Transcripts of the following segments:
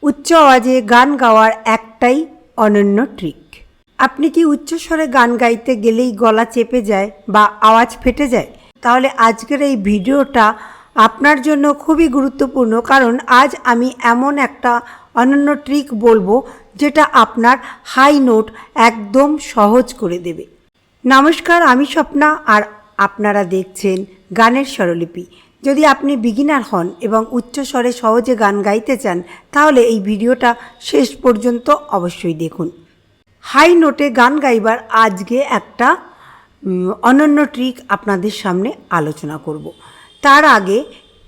উচ্চ আওয়াজে গান গাওয়ার একটাই অনন্য ট্রিক। আপনি কি উচ্চস্বরে গান গাইতে গেলেই গলা চেপে যায় বা আওয়াজ ফেটে যায়? তাহলে আজকের এই ভিডিওটা আপনার জন্য খুবই গুরুত্বপূর্ণ, কারণ আজ আমি এমন একটা অনন্য ট্রিক বলবো যেটা আপনার হাই নোট একদম সহজ করে দেবে। নমস্কার, আমি স্বপ্না আর আপনারা দেখছেন গানের স্বরলিপি। যদি আপনি বিগিনার হন এবং উচ্চস্বরে সহজে গান গাইতে চান, তাহলে এই ভিডিওটা শেষ পর্যন্ত অবশ্যই দেখুন। হাই নোটে গান গাইবার আজকে একটা অনন্য ট্রিক আপনাদের সামনে আলোচনা করব। তার আগে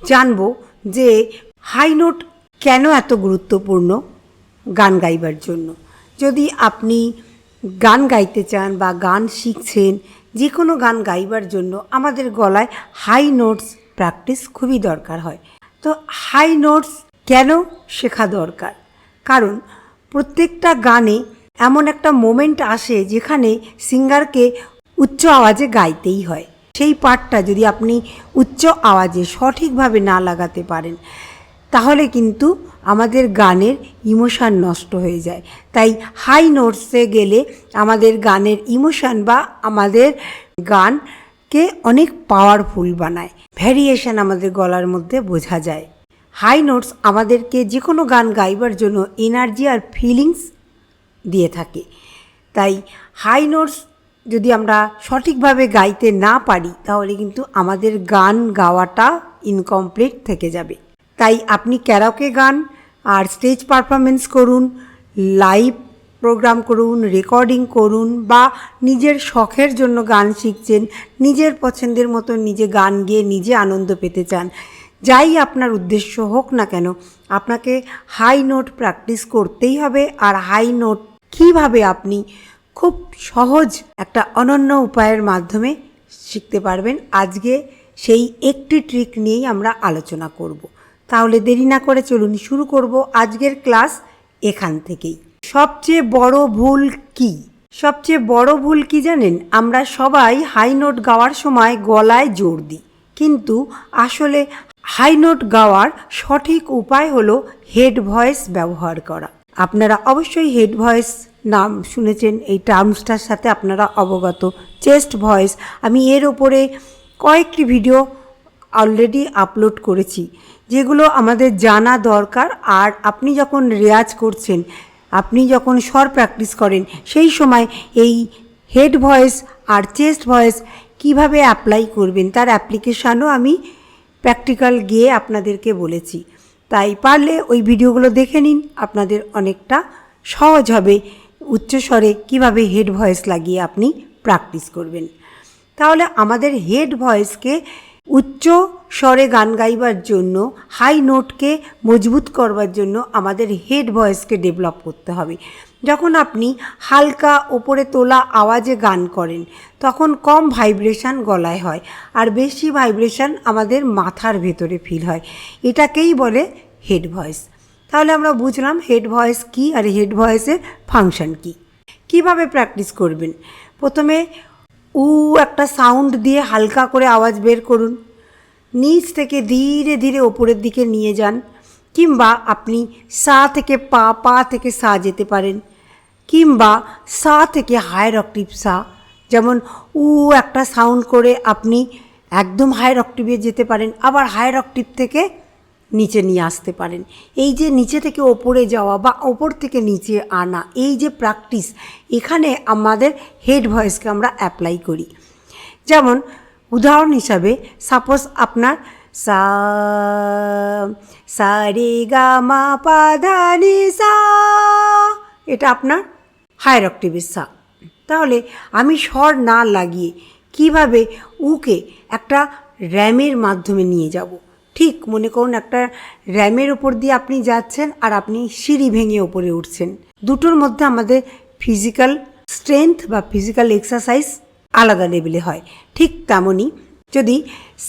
জানব যে হাই নোট কেন এত গুরুত্বপূর্ণ গান গাইবার জন্য। যদি আপনি গান গাইতে চান বা গান শিখছেন, যে কোনো গান গাইবার জন্য আমাদের গলায় হাই নোটস প্র্যাকটিস খুবই দরকার হয়। তো হাই নোটস কেন শেখা দরকার? কারণ প্রত্যেকটা গানে এমন একটা মোমেন্ট আসে যেখানে সিঙ্গারকে উচ্চ আওয়াজে গাইতেই হয়। সেই পার্টটা যদি আপনি উচ্চ আওয়াজে সঠিকভাবে না লাগাতে পারেন, তাহলে কিন্তু আমাদের গানের ইমোশান নষ্ট হয়ে যায়। তাই হাই নোটসে গেলে আমাদের গানের ইমোশান বা আমাদের গানকে অনেক পাওয়ারফুল বানায়। ভ্যারিয়েশন আমাদের গলার মধ্যে বোঝা যায়। হাই নোটস আমাদেরকে যে কোনো গান গাইবার জন্য এনার্জি আর ফিলিংস দিয়ে থাকে। তাই হাই নোটস যদি আমরা সঠিকভাবে গাইতে না পারি, তাহলে কিন্তু আমাদের গান গাওয়াটা ইনকমপ্লিট থেকে যাবে। তাই আপনি ক্যারাওকে গান আর স্টেজ পারফরমেন্স করুন, লাইভ প্রোগ্রাম করুন, রেকর্ডিং করুন, বা নিজের শখের জন্য গান শিখছেন, নিজের পছন্দের মতো নিজে গান গেয়ে নিজে আনন্দ পেতে চান, যাই আপনার উদ্দেশ্য হোক না কেন, আপনাকে হাই নোট প্র্যাকটিস করতেই হবে। আর হাই নোট কীভাবে আপনি খুব সহজ একটা অনন্য উপায়ের মাধ্যমে শিখতে পারবেন, আজকে সেই একটি ট্রিক নিয়েই আমরা আলোচনা করব। তাহলে দেরি না করে চলুন শুরু করব আজকের ক্লাস এখান থেকেই। সবচেয়ে বড় ভুল কি? সবচেয়ে বড় ভুল কি জানেন? আমরা সবাই হাই নোট গাওয়ার সময় গলায় জোর দিই, কিন্তু আসলে হাই নোট গাওয়ার সঠিক উপায় হলো হেড ভয়েস ব্যবহার করা। আপনারা অবশ্যই হেড ভয়েস নাম শুনেছেন, এই টার্মসটার সাথে আপনারা অবগত। চেস্ট ভয়েস, আমি এর ওপরে কয়েকটি ভিডিও অলরেডি আপলোড করেছি, যেগুলো আমাদের জানা দরকার। আর আপনি যখন রেয়াজ করছেন, আপনি যখন স্বর প্র্যাকটিস করেন, সেই সময় এই হেড ভয়েস আর চেস্ট ভয়েস কিভাবে অ্যাপ্লাই করবেন তার অ্যাপ্লিকেশানও আমি প্র্যাকটিক্যাল গিয়ে আপনাদেরকে বলেছি। তাই পারলে ওই ভিডিওগুলো দেখে নিন, আপনাদের অনেকটা সহজ হবে উচ্চস্বরে কিভাবে হেড ভয়েস লাগিয়ে আপনি প্র্যাকটিস করবেন। তাহলে আমাদের হেড ভয়েসকে উচ্চ স্বরে গান গাইবার জন্য, হাই নোটকে মজবুত করবার জন্য আমাদের হেড ভয়েসকে ডেভেলপ করতে হবে। যখন আপনি হালকা ওপরে তোলা আওয়াজে গান করেন, তখন কম ভাইব্রেশন গলায় হয় আর বেশি ভাইব্রেশন আমাদের মাথার ভেতরে ফিল হয়। এটাকেই বলে হেড ভয়েস। তাহলে আমরা বুঝলাম হেড ভয়েস কী আর হেড ভয়েসের ফাংশন কী। কীভাবে প্র্যাকটিস করবেন? প্রথমে একটা সাউন্ড দিয়ে হালকা করে আওয়াজ বের করুন, নিচ থেকে ধীরে ধীরে ওপরের দিকে নিয়ে যান, কিংবা আপনি সা থেকে পা, পা থেকে সা যেতে পারেন, কিংবা সা থেকে হায়ার অক্টিভ সা। যেমন একটা সাউন্ড করে আপনি একদম হায়ার অক্টিভে যেতে পারেন, আবার হায়ার অক্টিভ থেকে নিচে নিয়ে আসতে পারেন। এই যে নিচে থেকে ওপরে যাওয়া বা ওপর থেকে নিচে আনা, এই যে প্র্যাকটিস, এখানে আমাদের হেড ভয়েসকে আমরা অ্যাপ্লাই করি। যেমন উদাহরণ হিসাবে, সাপোজ আপনার সা সা রে গা মা পা ধা নি সা, এটা আপনার হায়ার অক্টিভের সা। তাহলে আমি স্বর না লাগিয়ে কিভাবে উকে একটা র্যামের মাধ্যমে নিয়ে যাব? ঠিক মনে করুন একটা র্যামের ওপর দিয়ে আপনি যাচ্ছেন আর আপনি সিঁড়ি ভেঙে ওপরে উঠছেন। দুটোর মধ্যে আমাদের ফিজিক্যাল স্ট্রেংথ বা ফিজিক্যাল এক্সারসাইজ আলাদা লেভেলে হয়। ঠিক তেমনই যদি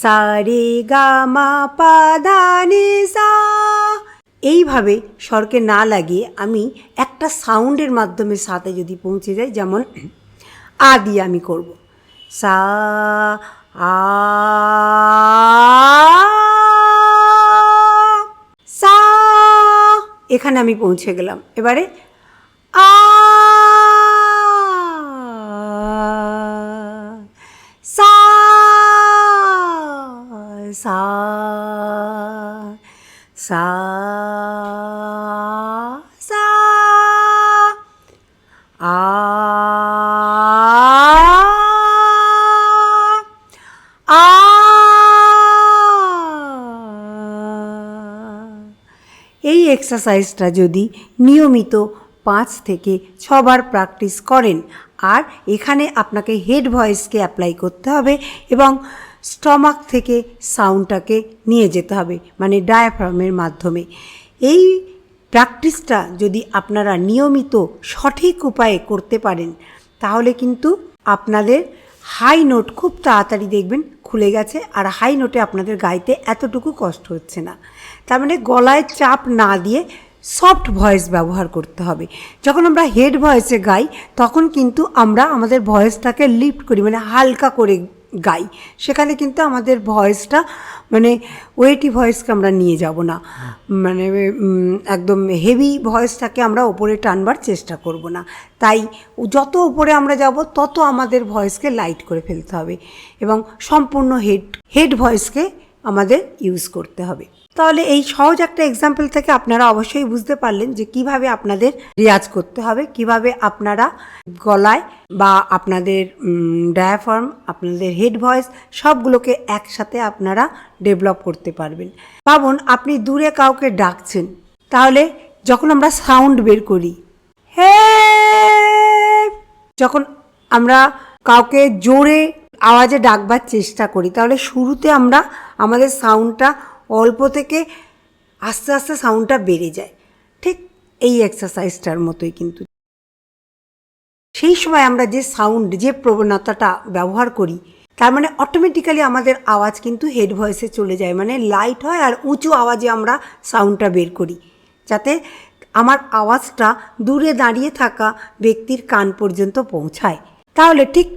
সা রে গা মা পা ধা নি সা, এইভাবে স্বরকে না লাগিয়ে আমি একটা সাউন্ডের মাধ্যমে সাথে যদি পৌঁছে যাই, যেমন আ দিয়ে আমি করব সা আ সা, এখানে আমি পৌঁছে গেলাম। এবারে আ সা সা সা সা আ আ এই এক্সারসাইজটা যদি নিয়মিত 5 থেকে 6 বার প্র্যাকটিস করেন, আর এখানে আপনাকে হেড ভয়েসকে অ্যাপ্লাই করতে হবে এবং স্টমাক থেকে সাউন্ডটাকে নিয়ে যেতে হবে, মানে ডায়াফ্রামের মাধ্যমে। এই প্র্যাকটিসটা যদি আপনারা নিয়মিত সঠিক উপায়ে করতে পারেন, তাহলে কিন্তু আপনাদের হাই নোট খুব তাড়াতাড়ি দেখবেন খুলে গেছে, আর হাই নোটে আপনাদের গাইতে এতটুকু কষ্ট হচ্ছে না। তার মানে গলায় চাপ না দিয়ে সফট ভয়েস ব্যবহার করতে হবে। যখন আমরা হেড ভয়েসে গাই তখন কিন্তু আমরা আমাদের ভয়েসটাকে লিফট করি, মানে হালকা করে গাই। সেখানে কিন্তু আমাদের ভয়েসটা মানে ওয়েটি ভয়েসকে আমরা নিয়ে যাব না, মানে একদম হেভি ভয়েসটাকে আমরা ওপরে টানবার চেষ্টা করব না। তাই যত উপরে আমরা যাব তত আমাদের ভয়েসকে লাইট করে ফেলতে হবে এবং সম্পূর্ণ হেড ভয়েসকে আমাদের ইউজ করতে হবে। তাহলে এই সহজ একটা এক্সাম্পল থেকে আপনারা অবশ্যই বুঝতে পারলেন যে কিভাবে আপনাদের রেয়াজ করতে হবে, কিভাবে আপনারা গলায় বা আপনাদের ডায়াফ্রাম, আপনাদের হেড ভয়েস সবগুলোকে একসাথে আপনারা ডেভেলপ করতে পারবেন। ভাবুন আপনি দূরে কাউকে ডাকছেন, তাহলে যখন আমরা সাউন্ড বের করি, হে, যখন আমরা কাউকে জোরে আওয়াজে ডাকবার চেষ্টা করি, তাহলে শুরুতে আমরা আমাদের সাউন্ডটা অল্প থেকে আস্তে আস্তে সাউন্ডটা বেড়ে যায়। ঠিক এই এক্সারসাইজটার মতোই কিন্তু সেই সময় আমরা যে সাউন্ড, যে প্রবণতাটা ব্যবহার করি, তার মানে অটোমেটিক্যালি আমাদের আওয়াজ কিন্তু হেড ভয়েসে চলে যায়, মানে লাইট হয় আর উঁচু আওয়াজে আমরা সাউন্ডটা বের করি, যাতে আমার আওয়াজটা দূরে দাঁড়িয়ে থাকা ব্যক্তির কান পর্যন্ত পৌঁছায়। তাহলে ঠিক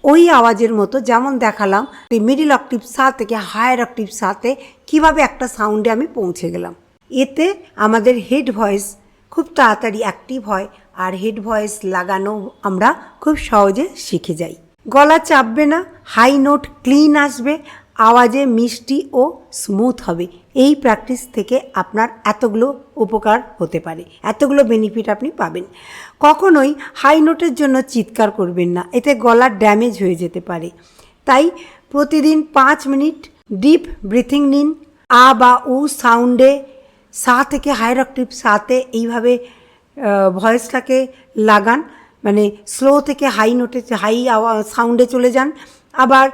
ওই আওয়াজের মতো যেমন দেখালাম, মিডিল অক্টিভ সা থেকে হায়ার অক্টিভ সাতে কীভাবে একটা সাউন্ডে আমি পৌঁছে গেলাম, এতে আমাদের হেড ভয়েস খুব তাড়াতাড়ি অ্যাক্টিভ হয় আর হেড ভয়েস লাগানো আমরা খুব সহজে শিখে যাই। গলা চাপবে না, হাই নোট ক্লিন আসবে, আওয়াজে মিষ্টি ও স্মুথ হবে। এই প্র্যাকটিস থেকে আপনার এতগুলো উপকার হতে পারে, এতগুলো বেনিফিট আপনি পাবেন। কখনোই হাই নোটের জন্য চিৎকার করবেন না, এতে গলা ড্যামেজ হয়ে যেতে পারে। তাই প্রতিদিন 5 মিনিট ডিপ ব্রিথিং নিন, আ বা উ সাউন্ডে সা থেকে হায়ার অক্টিভ সাতে এইভাবে ভয়েসটাকে লাগান, মানে স্লো থেকে হাই নোটে, হাই সাউন্ডে চলে যান। আবার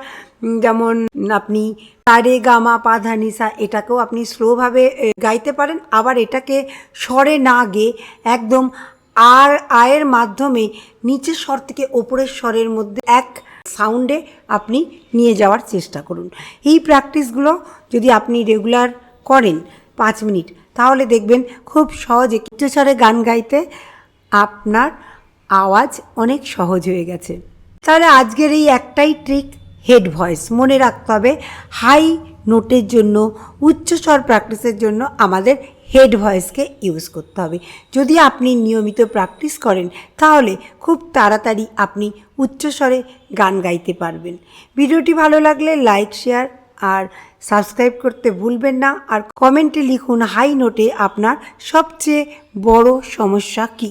যেমন আপনি তারে গামা পা ধা নি সা, এটাকেও আপনি স্লোভাবে গাইতে পারেন। আবার এটাকে স্বরে না গেয়ে একদম আয়ের মাধ্যমে নিচের স্বর থেকে ওপরের স্বরের মধ্যে এক সাউন্ডে আপনি নিয়ে যাওয়ার চেষ্টা করুন। এই প্র্যাকটিসগুলো যদি আপনি রেগুলার করেন 5 মিনিট, তাহলে দেখবেন খুব সহজে উচ্চস্বরে গান গাইতে আপনার আওয়াজ অনেক সহজ হয়ে গেছে। তাহলে আজকের এই একটাই ট্রিক, হেড ভয়েস মনে রাখতে হবে। হাই নোটের জন্য, উচ্চস্বর প্র্যাকটিসের জন্য আমাদের হেড ভয়েসকে ইউজ করতে হবে। যদি আপনি নিয়মিত প্র্যাকটিস করেন, তাহলে খুব তাড়াতাড়ি আপনি উচ্চস্বরে গান গাইতে পারবেন। ভিডিওটি ভালো লাগলে লাইক, শেয়ার আর সাবস্ক্রাইব করতে ভুলবেন না। আর কমেন্টে লিখুন হাই নোটে আপনার সবচেয়ে বড় সমস্যা কী।